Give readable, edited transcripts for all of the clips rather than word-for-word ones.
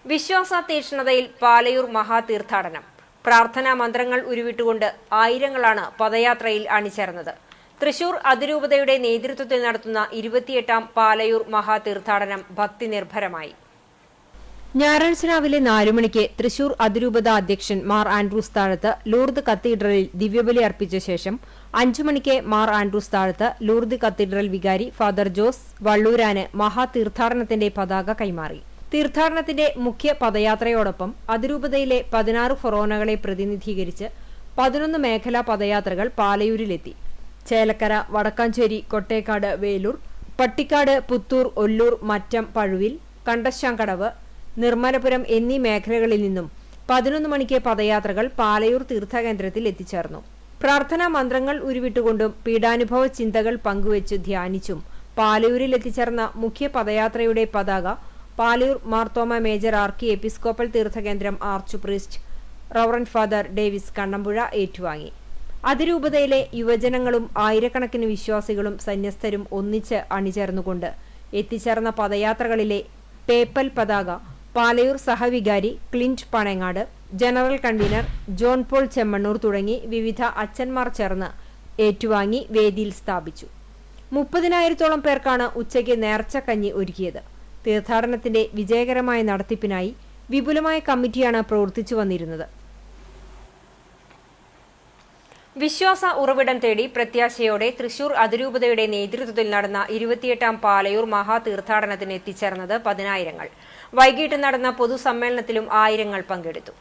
വിശ്വാസ തീക്ഷ്ണതയിൽ പാലയൂർ മഹാതീർത്ഥാടനം. പ്രാർത്ഥനാ മന്ത്രങ്ങൾ ഉരുവിട്ടുകൊണ്ട് ആയിരങ്ങളാണ് പദയാത്രയിൽ അണിചേർന്നത്. തൃശൂർ അതിരൂപതയുടെ നേതൃത്വത്തിൽ നടത്തുന്ന 28ാം പാലയൂർ മഹാതീർത്ഥാടനം ഭക്തി നിർഭരമായി. ഞായറാഴ്ച രാവിലെ 4 മണിക്ക് തൃശൂർ അതിരൂപത അധ്യക്ഷൻ മാർ ആൻഡ്രൂസ് താഴത്ത് ലൂർദ് കത്തീഡ്രലിൽ ദിവ്യബലി അർപ്പിച്ച ശേഷം 5 മണിക്ക് മാർ ആൻഡ്രൂസ് താഴത്ത് ലൂർദ് കത്തീഡ്രൽ വികാരി ഫാദർ ജോസ് വള്ളൂരാന് മഹാതീർത്ഥാടനത്തിന്റെ പതാക കൈമാറി. തീർത്ഥാടനത്തിന്റെ മുഖ്യ പദയാത്രയോടൊപ്പം അതിരൂപതയിലെ 16 ഫൊറോനകളെ പ്രതിനിധീകരിച്ച് 11 മേഖലാ പദയാത്രകൾ പാലയൂരിലെത്തി. ചേലക്കര, വടക്കാഞ്ചേരി, കൊട്ടേക്കാട്, വേലൂർ, പട്ടിക്കാട്, പുത്തൂർ, ഒല്ലൂർ, മറ്റം, പഴുവിൽ, കണ്ടശാങ്കടവ്, നിർമ്മലപുരം എന്നീ മേഖലകളിൽ നിന്നും 11 മണിക്ക് പദയാത്രകൾ പാലയൂർ തീർത്ഥകേന്ദ്രത്തിൽ എത്തിച്ചേർന്നു. പ്രാർത്ഥനാ മന്ത്രങ്ങൾ ഉരുവിട്ടുകൊണ്ടും പീഡാനുഭവ ചിന്തകൾ പങ്കുവച്ചു ധ്യാനിച്ചും പാലയൂരിൽ എത്തിച്ചേർന്ന മുഖ്യ പദയാത്രയുടെ പതാക Palayur Marthoma major archiepiscopal തീർത്ഥകേന്ദ്രം arch priest reverend father Davis Kannampuzha ഏറ്റുവാങ്ങി. അതിരൂപതയിലെ യുവജനങ്ങളും ആയിരക്കണക്കിന് വിശ്വാസികളും സന്യസ്തരും ഒന്നിച്ച് അണിചേർന്നുകൊണ്ട് എത്തിച്ചേർന്ന പദയാത്രകളിലെ പേപ്പൽ പതാക പാലയൂർ സഹവികാരി Clint Panangad, general convener John Paul Chemmannur തുടങ്ങി വിവിധ അച്ഛന്മാർ ചേർന്ന് ഏറ്റുവാങ്ങി വേദിയിൽ സ്ഥാപിച്ചു. 30,000-ഓളം പേർക്കാണ് ഉച്ചയ്ക്ക് നേർച്ചക്കഞ്ഞി ഒരുക്കിയത്. തീർത്ഥാടനത്തിന്റെ വിജയകരമായ നടത്തിപ്പിനായി വിപുലമായ കമ്മിറ്റിയാണ് പ്രവർത്തിച്ചു വന്നിരുന്നത്. വിശ്വാസ ഉറവിടം തേടി പ്രത്യാശയോടെ തൃശൂർ അതിരൂപതയുടെ നേതൃത്വത്തിൽ നടന്ന 28ാം പാലയൂർ മഹാതീർത്ഥാടനത്തിന് എത്തിച്ചേർന്നത് 10,000. വൈകിട്ട് നടന്ന പൊതുസമ്മേളനത്തിലും ആയിരങ്ങൾ പങ്കെടുത്തു.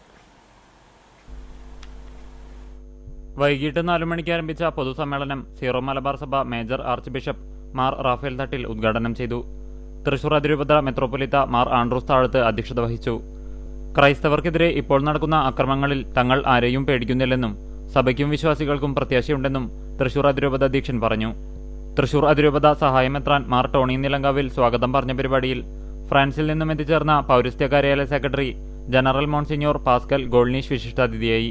വൈകിട്ട് 4 മണിക്ക് ആരംഭിച്ച പൊതുസമ്മേളനം സീറോ മലബാർ സഭ major arch bishop Mar Raphael Thattil ഉദ്ഘാടനം ചെയ്തു. തൃശൂർ അതിരൂപത മെത്രോപൊലിത്ത മാർ ആൻഡ്രൂസ് താഴത്ത് അധ്യക്ഷത വഹിച്ചു. ക്രൈസ്തവർക്കെതിരെ ഇപ്പോൾ നടക്കുന്ന അക്രമങ്ങളിൽ തങ്ങൾ ആരെയും പേടിക്കുന്നില്ലെന്നും സഭയ്ക്കും വിശ്വാസികൾക്കും പ്രത്യാശയുണ്ടെന്നും തൃശൂർ അതിരൂപത അധ്യക്ഷൻ പറഞ്ഞു. തൃശൂർ അതിരൂപത സഹായമെത്രാൻ മാർ ടോണി നിലങ്കാവിൽ സ്വാഗതം പറഞ്ഞ പരിപാടിയിൽ ഫ്രാൻസിൽ നിന്നും എത്തിച്ചേർന്ന പൗരസ്ത്യ കാര്യാലയ secretary general monsignor Pascal Gollnisch വിശിഷ്ടാതിഥിയായി.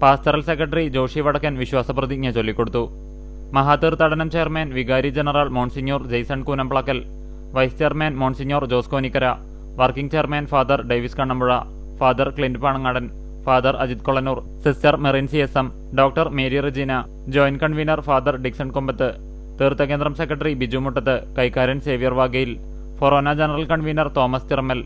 പാസ്റ്ററൽ സെക്രട്ടറി ജോഷി വടക്കൻ വിശ്വാസപ്രതിജ്ഞ ചൊല്ലിക്കൊടുത്തു. മഹാതീർത്ഥാടനം ചെയർമാൻ വികാരി general monsignor Jason Koonamplackal, vice chairman monsignor Jose Konikkara, working chairman father Davis Kannampuzha, father Clint Panangadan, father Ajith Kolanur, sister Merin CSM, doctor Mary Regina, joint convener father Dixon Kombath, തീർത്ഥകേന്ദ്രം secretary Biju Muttath, കൈക്കാരൻ Xavier Vagayil, ഫൊറോന general convener Thomas Thirammal,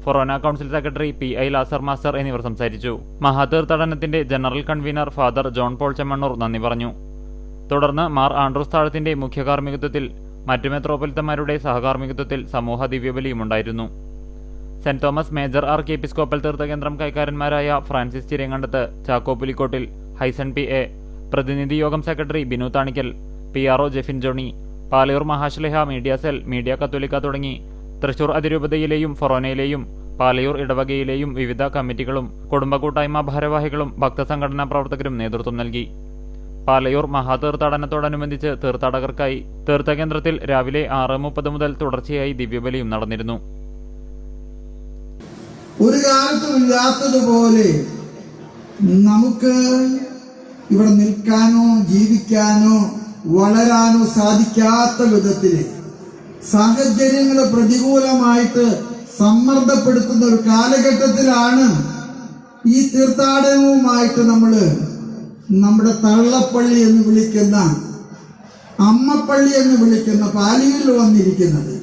ഫൊറോന council secretary PI Lazar master എന്നിവർ സംസാരിച്ചു. മഹാതീർത്ഥാടനത്തിന്റെ general convener father John Paul Chemmannur നന്ദി പറഞ്ഞു. തുടർന്ന് മാർ ആൻഡ്രൂസ് താഴത്തിന്റെ മുഖ്യ കാർമ്മികത്വത്തിൽ മറ്റു മെത്രോപൊലിത്തമാരുടെ സഹകാർമ്മികത്വത്തിൽ സമൂഹ ദിവ്യബലിയുമുണ്ടായിരുന്നു. Saint Thomas major archiepiscopal തീർത്ഥകേന്ദ്രം കൈക്കാരന്മാരായ Francis Chirangandath, Chacko Pulikottil, Hyson PA, പ്രതിനിധി യോഗം secretary Binu Thanikkal, PRO Jefin Johnny, Palayur മഹാശ്ലിഹ മീഡിയ സെൽ, മീഡിയ കത്തോലിക്ക തുടങ്ങി തൃശൂർ അതിരൂപതയിലെയും ഫൊറോനയിലെയും പാലയൂർ ഇടവകയിലെയും വിവിധ കമ്മിറ്റികളും കുടുംബ കൂട്ടായ്മ ഭാരവാഹികളും ഭക്തസംഘടനാ പ്രവർത്തകരും നേതൃത്വം നൽകി. പാലയൂർ മഹാതീർത്ഥാടനത്തോടനുബന്ധിച്ച് തീർത്ഥാടകർക്കായി തീർത്ഥകേന്ദ്രത്തിൽ രാവിലെ 6:30 മുതൽ തുടർച്ചയായി ദിവ്യബലിയും നടന്നിരുന്നു. ഒരു കാലത്തും ഇല്ലാത്തതുപോലെ നമുക്ക് ഇവിടെ നിൽക്കാനോ ജീവിക്കാനോ വളരാനോ സാധിക്കാത്ത വിധത്തില് സാഹചര്യങ്ങൾ പ്രതികൂലമായിട്ട് സമ്മർദ്ദപ്പെടുത്തുന്ന ഒരു കാലഘട്ടത്തിലാണ് ഈ തീർത്ഥാടനവുമായിട്ട് നമ്മുടെ തള്ളപ്പള്ളി എന്ന് വിളിക്കുന്ന, അമ്മപ്പള്ളി എന്ന് വിളിക്കുന്ന പാലയൂരിൽ വന്നിരിക്കുന്നത്.